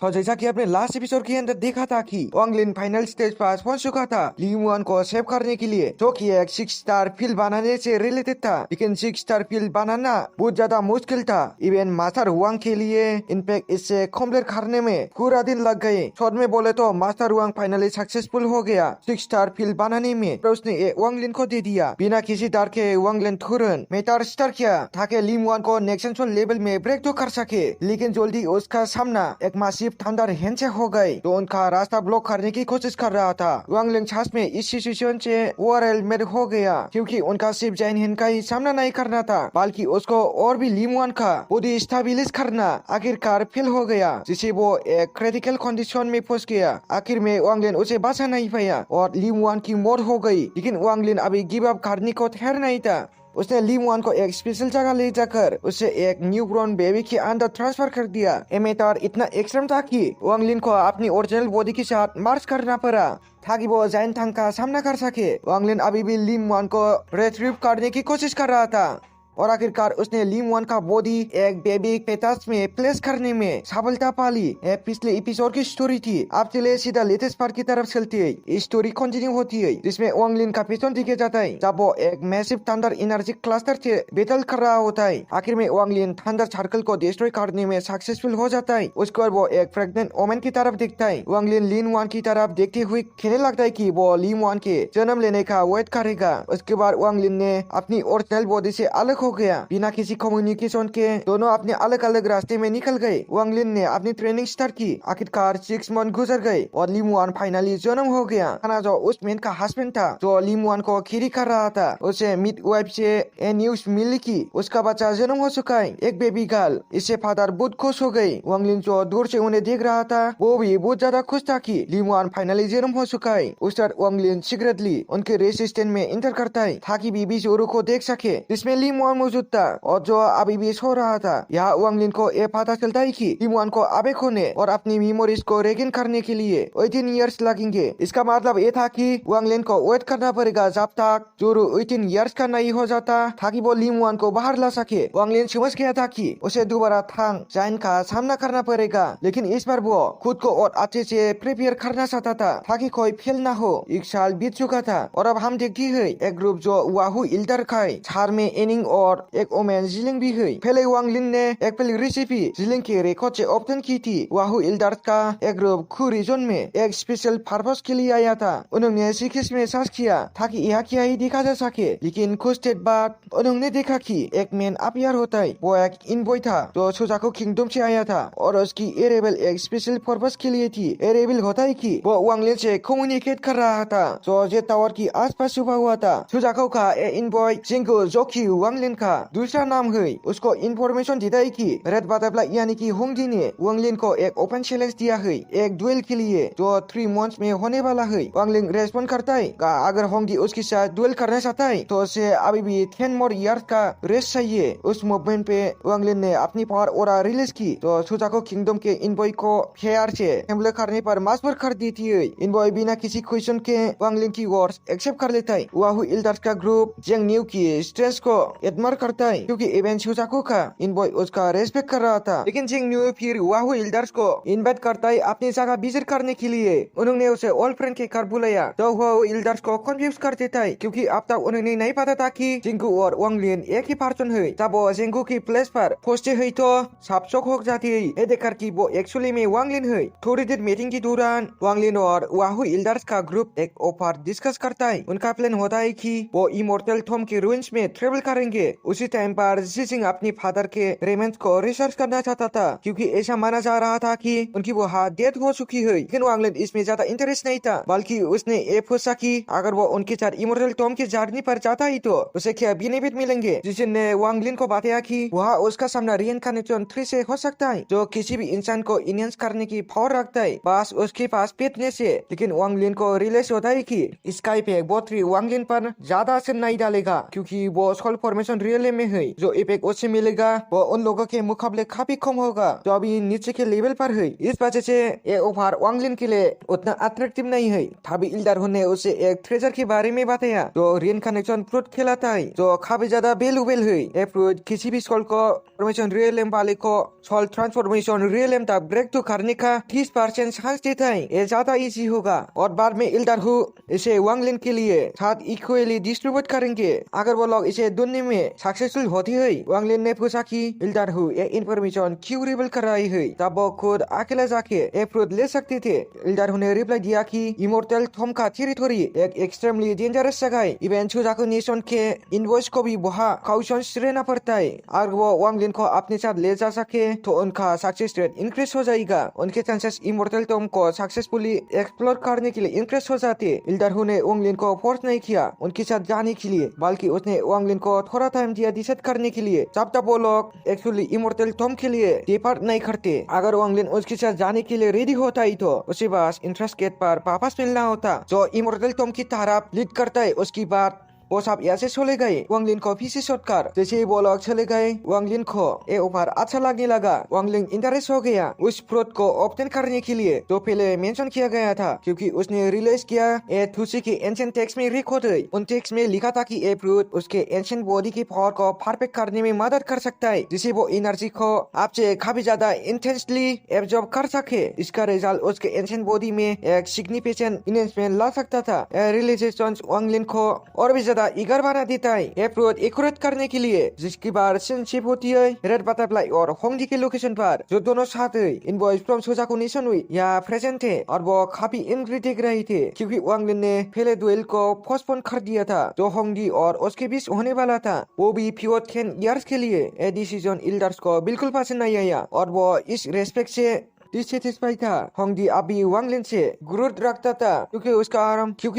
तो जैसा कि आपने लास्ट एपिसोड के अंदर देखा था कि वांग लिन फाइनल स्टेज पास पहुंच चुका था ली मुआन को सेव करने के लिए, जो कि एक 6 स्टार फील्ड बनाने से रिलेटेड था। लेकिन 6 स्टार फील्ड बनाना बहुत ज्यादा मुश्किल था इवन मास्टर हुआंग के लिए। इनफैक्ट इससे कंप्लीट करने में पूरा दिन लग गए। शॉर्ट में बोले तो मास्टर हुआंग फाइनली सक्सेसफुल हो गया 6 स्टार फील्ड बनाने में। तो उसने वांग लिन को दे दिया बिना किसी डर के। वांग लिन तुरंत मेटार स्टार्ट किया ताकि ली मुआन को नेक्स्ट लेवल में ब्रेक तो कर सके। लेकिन जल्दी उसका सामना एक मासिव थंडर हैंड से हो गई, तो उनका रास्ता ब्लॉक करने की कोशिश कर रहा था। वांग लिन छास में इस सिचुएशन से ओवरवेल्मेड हो गया क्योंकि उनका सिर्फ जाइन हैंड का ही सामना नहीं करना था, बल्कि उसको और भी ली मुआन का बॉडी स्टेबलाइज करना आखिरकार फेल हो गया, जिससे वो एक क्रिटिकल कंडीशन में फंस गया। आखिर में वांग लिन उसे बचा नहीं पाया और ली मुआन की मौत हो गई। लेकिन वांग लिन अभी गिव अप करने को तैयार नहीं था। उसने ली मुआन को एक स्पेशल जगह ले जाकर उसे एक न्यू ब्रॉन बेबी के अंदर ट्रांसफर कर दिया। ये मेथड इतना एक्सट्रीम था कि वांग लिन को अपनी ओरिजिनल बॉडी के साथ मार्च करना पड़ा ताकि वो जाइन थंग का सामना कर सके। वांग लिन अभी भी ली मुआन को रिट्रीव करने की कोशिश कर रहा था और आखिरकार उसने ली मुआन का बॉडी एक बेबी पेटास में प्लेस करने में सफलता पाली। ये पिछले एपिसोड की स्टोरी थी। अब चले सीधा लेटेस्ट पार्ट की तरफ चलती है। स्टोरी कंटिन्यू होती है जिसमें वांग लिन का पिछन दिखे जाता है जब वो एक मैसिव थंडर एनर्जी क्लस्टर से बैटल कर रहा होता है। आखिर में वांग लिन थंडर सर्कल को डिस्ट्रॉय करने में सक्सेसफुल हो जाता है। उसके बाद वो एक प्रेग्नेंट वुमन की तरफ देखता है। वांग लिन ली मुआन की तरफ देखते हुए कहने लगता है कि वो ली मुआन के जन्म लेने का वेट करेगा। उसके बाद वांग लिन ने अपनी ओरिजिनल बॉडी से अलग हो गया बिना किसी कम्युनिकेशन के। दोनों अपने अलग अलग रास्ते में निकल गए। वांग लिन ने अपनी ट्रेनिंग स्टार्ट की। आखिरकार 6 मंथ गुजर गए और ली मुआन फाइनली जन्म हो गया। खाना जो उस मैन का हस्बैंड था जो ली मुआन को खीरी कर रहा था, उसे मिड वाइफ से ये न्यूज मिली कि उसका बच्चा जन्म हो चुका है, एक बेबी गर्ल। इससे फादर बहुत खुश हो गई। वांग लिन जो दूर से उन्हें देख रहा था वो भी बहुत ज्यादा खुश था कि ली मुआन फाइनली जन्म हो चुका है। उस वक्त वांग लिन सीक्रेटली उनके रेसिस्टेंट में इंटर करता है ताकि बेबी जोरू को देख सके जिसमें ली मुआन मौजूद था और जो अभी भी सो रहा था। यहाँ वांग लिन को ये पता चलता है कि ली मुआन को आबेग होने और अपनी मेमोरीज को रेगेन करने के लिए 18 इयर्स लगेंगे। इसका मतलब ये था कि वांग लिन को वेट करना पड़ेगा जब तक जोरू 18 इयर्स का नहीं हो जाता ताकि वो ली मुआन को बाहर ला सके। वांग लिन समझ गया था कि उसे दोबारा थंग जाइन का सामना करना पड़ेगा, लेकिन इस बार वो खुद को और अच्छे से प्रिपेयर करना चाहता था ताकि कोई फेल ना हो। 1 साल बीत चुका था और अब हम देखते हैं एक ग्रुप जो वाहू इल्डर खाई छार में एनिंग और एक ओमेन जिलिंग भी हुई। पहले वांग लिन ने एक पहली रेसिपी जिलिंग के रिकॉर्ड से ऑप्शन की थी। वाहू इल्डर का एक ग्रुप खू रीजन में एक स्पेशल पर्पस के लिए आया था। उन्होंने सीक्रेट में सर्च किया ताकि यह क्या ही देखा जा सके, लेकिन कुछ देर बाद उन्होंने देखा कि एक मैन अपीयर होता है। वो एक इनबॉय था जो सुजाको किंगडम से आया था और उसकी एरेबल एक स्पेशल पर्पस के लिए थी। एरेबल होता है कि वो वांग लिन से कम्युनिकेट कर रहा था जो जेट टावर की आसपास छुपा हुआ था। सुजाको का इनबॉय जिंगो जोकी वांग लिन का दूसरा नाम है। उसको इंफॉर्मेशन देता है कि रेड बटरफ्लाई यानी कि होंगजी ने वांग लिन को एक ओपन चैलेंज दिया है एक डुएल के लिए जो 3 मंथ्स में होने वाला है। वांग लिन रेस्पॉन्ड करता है अगर होंगजी उसके साथ डुएल करना चाहता है तो उसे अभी भी 10 मोर इयर्स का रेस्ट चाहिए। उस मूवमेंट पे वांग लिन ने अपनी पावर ओरा रिलीज की तो सुजाको किंगडम के इनबॉय को फेयर से हमला करने पर मजबूर कर देती है। इनबॉय बिना किसी क्वेश्चन के वांग लिन की वर्ड्स एक्सेप्ट कर लेता है। वाहू इल्डर्स का ग्रुप जेंग न्यू की स्ट्रेस को एडमायर करता है क्योंकि इवेंट सुजाको का इनबॉय उसका रेस्पेक्ट कर रहा था। लेकिन जिंग न्यू फिर वाहू इल्डर्स को इनवाइट करता है अपनी जगह विजिट करने के लिए। उन्होंने उसे ओल्ड फ्रेंड के घर बुलाया तो वाहू इल्डर्स को कंफ्यूज कर देता है क्योंकि अब तक उन्हें नहीं पता था कि जिंगू और वांग लिन एक ही पर्सन है। जब वो जिंगू की प्लेस पर पहुंचते है तो सब शॉक हो जाती है ये देखकर कि वो एक्चुअली में वांग लिन है। थोड़ी देर मीटिंग के दौरान वांग लिन और वाहू इल्डर्स का ग्रुप एक ऑफर डिस्कस करता है। उनका प्लान होता है कि वो इमोर्टल थॉम के रूइंस में ट्रेवल करेंगे। उसी टाइम पर जिसिंग अपनी फादर के रेमेंस को रिसर्च करना चाहता था क्योंकि ऐसा माना जा रहा था कि उनकी वो हाथ डेथ हो चुकी है। लेकिन वांग लिन इसमें ज्यादा इंटरेस्ट नहीं था, बल्कि उसने ये पूछा कि अगर वो उनके साथ इमोर्टल टॉम की जर्नी पर जाता है तो उसे क्या बेनिफिट मिलेंगे। जिसिंग ने वांग लिन को बताया कि वह उसका सामना रिइंकार्नेशन 3 से हो सकता है जो किसी भी इंसान को इनहेंस करने की पावर रखता है, बस उसके पास फिटनेस है। लेकिन वांग लिन को रियलाइज होता है कि स्काई पे बोथरी वांग लिन पर ज्यादा असर नहीं डालेगा क्योंकि वो सोल फॉर्मेशन इंफॉर्मेशन रियल में है। जो इफेक्ट उससे मिलेगा वो उन लोगों के मुकाबले काफी कम होगा जो अभी नीचे के लेवल पर है। इस वजह से ये ऑफर वांगलिन के लिए उतना अट्रैक्टिव नहीं है। तभी इल्डरहुन ने उसे एक ट्रेजर के बारे में बताया जो रीइंकार्नेशन फ्रूट खिलाता है जो काफी ज्यादा वैल्यूएबल है। ये फ्रूट किसी भी सोल को ट्रांसफॉर्मेशन रियलम वाले को सोल ट्रांसफॉर्मेशन रियलम तक ब्रेक थ्रू करने का 30% चांस देता है। ये ज्यादा इजी होगा और बाद में इल्डरहु इसे वांगलिन के लिए साथ इक्वली डिस्ट्रीब्यूट करेंगे। अगर वो लोग इसे ढूंढने में सक्सेसफुल होती है। वांगलिन ने पूछा कि इल्डरहु ये इन्फॉर्मेशन क्यों रिवील कर रही है, तब वो खुद अकेले जाके ये फ्रूट ले सकते थे। इल्डरहु ने रिप्लाई दिया कि इमोर्टल थॉम का टेरिटोरी एक एक्सट्रीमली डेंजरस जगह है। इवन सुजाकू नेशन के इनवॉइस को भी वहाँ काउशंस रहना पड़ता है। अगर वो वांगलिन को अपने साथ ले जा सके तो उनका सक्सेस रेट इंक्रीज हो जाएगा। उनके चांसेस इमोर्टल थॉम को सक्सेसफुली एक्सप्लोर करने के लिए इंक्रीज हो जाते। इल्डरहु ने वांगलिन को फोर्स नहीं किया उनके साथ जाने के लिए, बल्कि उसने वांगलिन को थोड़ा टाइम दिया डिसाइड करने के लिए जब तक वो लोग एक्चुअली इमोर्टल थॉम के लिए डिपार्ट नहीं करते। अगर वांगलिन उसके साथ जाने के लिए रेडी होता है तो उसे बस इंटरेस्ट गेट पर वापस मिलना होता जो इमोर्टल थॉम की तरफ लीड करता है। उसकी बात वो सब ऐसे चले गए। वांगलिन को पीछे छोड़कर जैसे वो लोग चले गए वांगलिन को ये ऑफर अच्छा लगने लगा। वांगलिन इंटरेस्ट हो गया उस फ्रूट को ऑब्टेन करने के लिए जो पहले मेंशन किया गया था, क्योंकि उसने रियलाइज किया ये थूसी के एंशिएंट टेक्स्ट में रिकॉर्ड है। उन टेक्स्ट में लिखा था कि ये फ्रूट उसके एंशिएंट बॉडी की पावर को परफेक्ट करने में मदद कर सकता है, जिससे वो एनर्जी को आपसे काफी ज्यादा इंटेंसली एब्जॉर्ब कर सके। इसका रिजल्ट उसके एंशिएंट बॉडी में एक सिग्निफिकेंट इन्हेंसमेंट ला सकता था। रियलाइजेशन वांगलिन को और भी इगर बना देता है ये फ्रूट एक्यूरेट करने के लिए, जिसकी बार सिनशिप होती है रेड बटरफ्लाई और होंगडी के लोकेशन पर, जो दोनों साथ है। इनवॉइस फ्रॉम सुजाकू नेशन हुई या प्रेजेंट थे और वो काफी एंग्री दिख रही थे क्योंकि वांगलिन ने पहले दुएल को पोस्टपोन कर दिया था जो होंगडी और उसके बीच होने वाला था, वो भी प्योर 10 इयर्स के लिए। ये डिसीजन इल्डर्स को बिल्कुल पसंद नहीं आया और वो इस रेस्पेक्ट से डिससेटिस्फाइड था। होंगडी अभी वांगलिन से गुरूर रखता था क्योंकि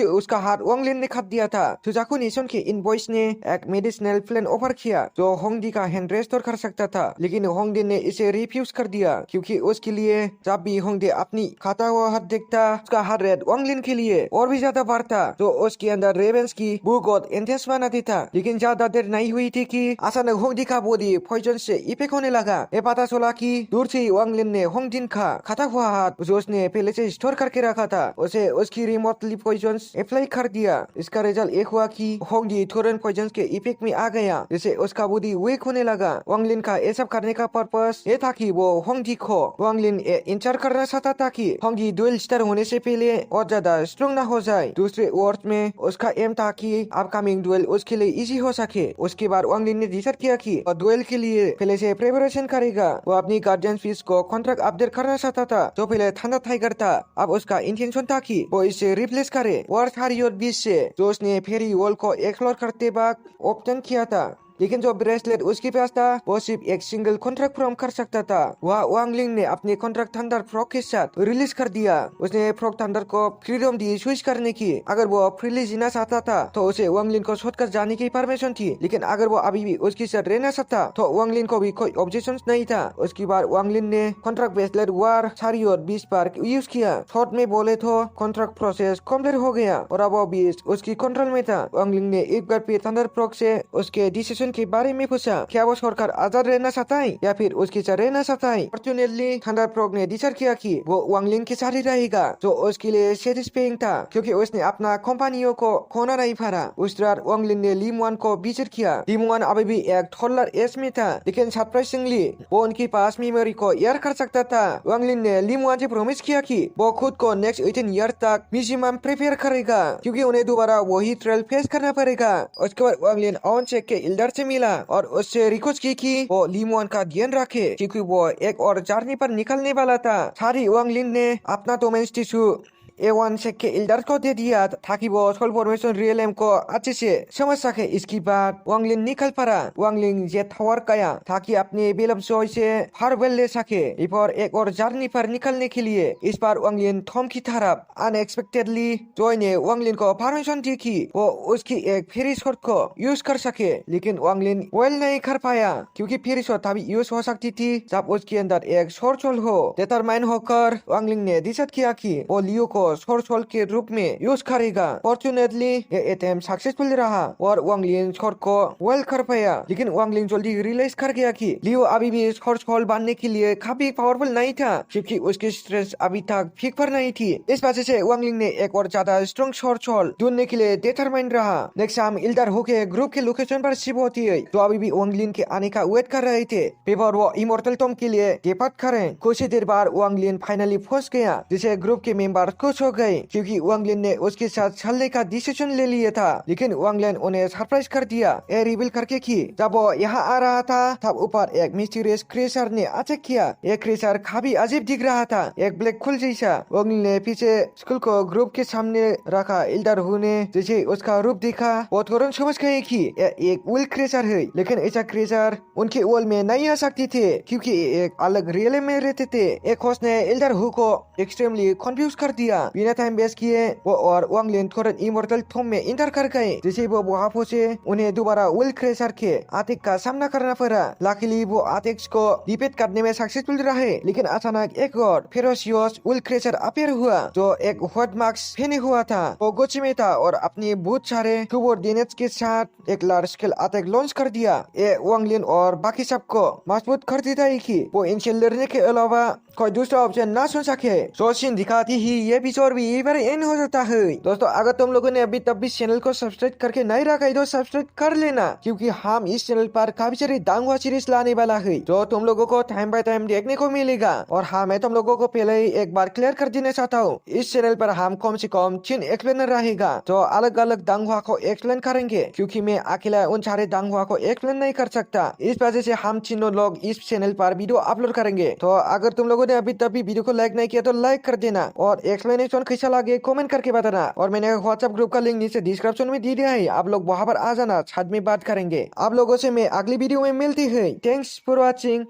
उसका हाथ वांगलिन ने खा दिया था। सुजाकू नेशन के इनवॉइस ने एक मेडिसिनल प्लान ऑफर किया जो होंगडी का हैंड रेस्टोर कर सकता था, लेकिन होंगडी ने इसे रिफ्यूज कर दिया क्योंकि उसके लिए जब भी होंगडी अपनी खाता हुआ हाथ देखता उसका हार्ट रेट वांगलिन के लिए और भी ज्यादा बढ़ता जो उसके अंदर रेवेंस की भूख और इंटेंस बनाती था। लेकिन ज्यादा देर नहीं हुई थी कि अचानक होंगडी का बॉडी पॉइजन से इफेक्ट होने लगा। ये पता चला कि दूर से वांगलिन ने होंगडी खाता हुआ हाथ जो उसने पहले से स्टोर करके रखा था उसे उसकी रिमोटली पॉइजन अप्लाई कर दिया। इसका रिजल्ट एक हुआ कि होंगडी तुरंत पॉइजन के इफेक्ट में आ गया, जिससे उसका बॉडी वीक होने लगा। वांगलिन का ये सब करने का पर्पस ये था कि वो होंगडी को वांगलिन इंचार करना चाहता था कि होंगडी डुएल स्टार होने से पहले और ज्यादा स्ट्रॉन्ग ना हो जाए। दूसरे वर्ड में उसका एम था कि अपकमिंग डुएल उसके लिए इजी हो सके। उसके बाद वांगलिन ने डिसाइड किया कि डुएल के लिए पहले से प्रिपरेशन करेगा। वो अपनी गार्जियन फीस को कॉन्ट्रैक्ट अपडेट करना चाहता था जो पहले थंडर टाइगर था। अब उसका इंटेंशन था कि वो इसे रिप्लेस करे वॉर थारियोट बीच से जो उसने फेरी वॉल को एक्सप्लोर करते वक्त ऑब्टेन किया था। लेकिन जो ब्रेसलेट उसके पास था वो सिर्फ एक सिंगल कॉन्ट्रैक्ट फ्रॉम कर सकता था। वह वांगलिन ने अपने कॉन्ट्रैक्ट थंडर फ्रॉग के साथ रिलीज कर दिया। उसने फ्रॉग थंडर को फ्रीडम दी स्विच करने की। अगर वो फ्रीली जीना चाहता था तो उसे वांगलिन को छोड़कर जाने की परमिशन थी, लेकिन अगर वो अभी भी उसके साथ रहना चाहता तो वांगलिन को भी कोई ऑब्जेक्शन नहीं था। उसके बाद वांगलिन ने कॉन्ट्रैक्ट ब्रेसलेट वार थारियोट बीच पर यूज किया। शॉर्ट में बोले तो कॉन्ट्रैक्ट प्रोसेस कम्प्लीट हो गया और अब वो बीच उसकी कंट्रोल में था। वांगलिन ने एक बार फिर थंडर फ्रॉग से उसके डिसीजन के बारे में पूछा, क्या वो छोड़कर आजाद रहना चाहता है या फिर उसके साथ रहना चाहता है। फॉर्चुनेटली थंडर फ्रॉग ने डिसाइड किया कि वो वांगलिन के साथ ही रहेगा, जो उसके लिए सेटिस्फाइंग था क्योंकि उसने अपना कंपनियों को खोना नहीं पारा। उस रात वांगलिन ने लिमवान को विजिट किया। लिमवान अभी भी एक टॉडलर एज में था, लेकिन सरप्राइजिंगली वो उनके पास मेमोरी को याद कर सकता था। वांगलिन ने लिमवान से प्रॉमिस किया कि वो खुद को नेक्स्ट 18 ईयर तक म्यूजियम प्रिपेयर करेगा क्योंकि उन्हें दोबारा वही ट्रायल फेस करना पड़ेगा। उसके बाद वांगलिन ऑन चेक के इल्डर से मिला और उससे रिक्वेस्ट की कि वो लिमवान का ध्यान रखे क्योंकि वो एक और जर्नी पर निकलने वाला था। सारी वांगलिन ने अपना डोमेन टिश्यू A1 से के इल्डर को दे दिया ताकि वो सोल फॉर्मेशन रियलम को अच्छे से समझ सके। इसके बाद वांगलिन निकल पड़ा। वांगलिन जेट टावर गया ताकि अपने बेलम सोय से फारवेल ले सके और एक और जर्नी पर निकलने के लिए। इस बार वांगलिन थॉम की तरफ अनएक्सपेक्टेडली जॉय ने वांगलिन को परमिशन दी कि वो उसकी एक फेरी शॉट को यूज कर सके, लेकिन वांगलिन वेल नहीं कर पाया क्योंकि फेरी शॉट तभी यूज हो सकती थी जब उसके अंदर एक शॉर्ट होल हो। डिटरमाइन होकर वांगलिन ने डिसाइड किया कि वो लियो को को शॉर्ट शॉल के रूप में यूज करेगा। फॉर्चुनेटली ये अटेम्प्ट सक्सेसफुल रहा और वांग लिन शॉर्ट को वेल कर पाया, लेकिन वांग लिन जल्दी रियलाइज कर गया कि लियो अभी भी शॉर्ट शॉल बांधने के लिए काफी पावरफुल नहीं था, क्योंकि उसकी स्ट्रेंथ अभी तक पीक पर नहीं थी। इस वजह से वांग लिन ने एक और ज्यादा स्ट्रॉन्ग शॉर्ट शॉल ढूंढने के लिए डिटरमाइंड रहा। नेक्स्ट हम इल्डर हो के ग्रुप के लोकेशन पर शिप होती है, तो अभी भी वांग लिन के आने का वेट कर रहे थे बिफोर वो इमोर्टल टॉम के लिए डिपार्ट करें। कुछ ही देर बाद वांग लिन फाइनली फंस गया, जिसे ग्रुप के मेंबर खुश हो गए क्योंकि वांग लिन ने उसके साथ चलने का डिसीजन ले लिया था। लेकिन वांग लिन उन्हें सरप्राइज कर दिया ये रिवील करके कि जब वो यहाँ आ रहा था तब ऊपर एक मिस्टीरियस क्रेशर ने अटैक किया। ये क्रेशर काफी अजीब दिख रहा था, एक ब्लैक होल जैसा। वांग लिन ने पीछे स्कूल को ग्रुप के सामने रखा। इल्डर हु ने जैसे उसका रूप देखा वो तुरंत समझ गए कि ये एक वुल क्रेशर है, लेकिन ऐसा क्रेशर उनके वर्ल्ड में नहीं आ सकती थे क्योंकि एक अलग रियल में रहते थे। एक होस्ट ने elder who co extremely confuse कर दिया। बिना टाइम वेस्ट किए वो और वांग लिन तुरंत इमोर्टल टॉम में इंटर कर गए। जैसे वो वहां पहुंचे उन्हें दोबारा वुल क्रेशर के अटैक का सामना करना पड़ा। लकीली वो अटैक्स को रिपीट करने में सक्सेसफुल रहे, लेकिन अचानक एक और फेरोशियस वुल क्रेशर अपीयर हुआ जो एक व्हाइट मास्क पहने हुआ था। वो गुस्से में था और अपने बहुत सारे सबऑर्डिनेट्स के साथ एक लार्ज स्केल अटैक लॉन्च कर दिया। ये वांग लिन और बाकी सबको मजबूत कर देता है कि वो इनसे लड़ने के अलावा कोई दूसरा ऑप्शन ना सुन सके। सोचिन दिखाती ही ये एपिसोड भी यही बार एंड हो जाता है। दोस्तों अगर तुम लोगों ने अभी तब भी चैनल को सब्सक्राइब करके नहीं रखा है तो सब्सक्राइब कर लेना, क्योंकि हम इस चैनल पर काफी सारी दांगवा सीरीज लाने वाला है जो तुम लोगों को टाइम बाय टाइम देखने को मिलेगा। और हाँ, मैं तुम लोगों को पहले ही एक बार क्लियर कर देना चाहता हूँ, इस चैनल पर हम कम से कम 3 एक्सप्लेनर रहेगा जो अलग अलग दांगवा को एक्सप्लेन करेंगे, क्योंकि मैं अकेला उन सारे दांगवा को एक्सप्लेन नहीं कर सकता। इस वजह से हम तीनों लोग इस चैनल पर वीडियो अपलोड करेंगे। तो अगर तुम लोगों ने अभी तक भी वीडियो को लाइक नहीं किया तो लाइक कर देना और एक्सप्लेनेशन कैसा लगे कमेंट करके बताना। और मैंने व्हाट्सएप ग्रुप का लिंक नीचे डिस्क्रिप्शन में दे दिया है, आप लोग वहां पर आ जाना, साथ में बात करेंगे। आप लोगों से मैं अगली वीडियो में मिलती है। Thanks for watching.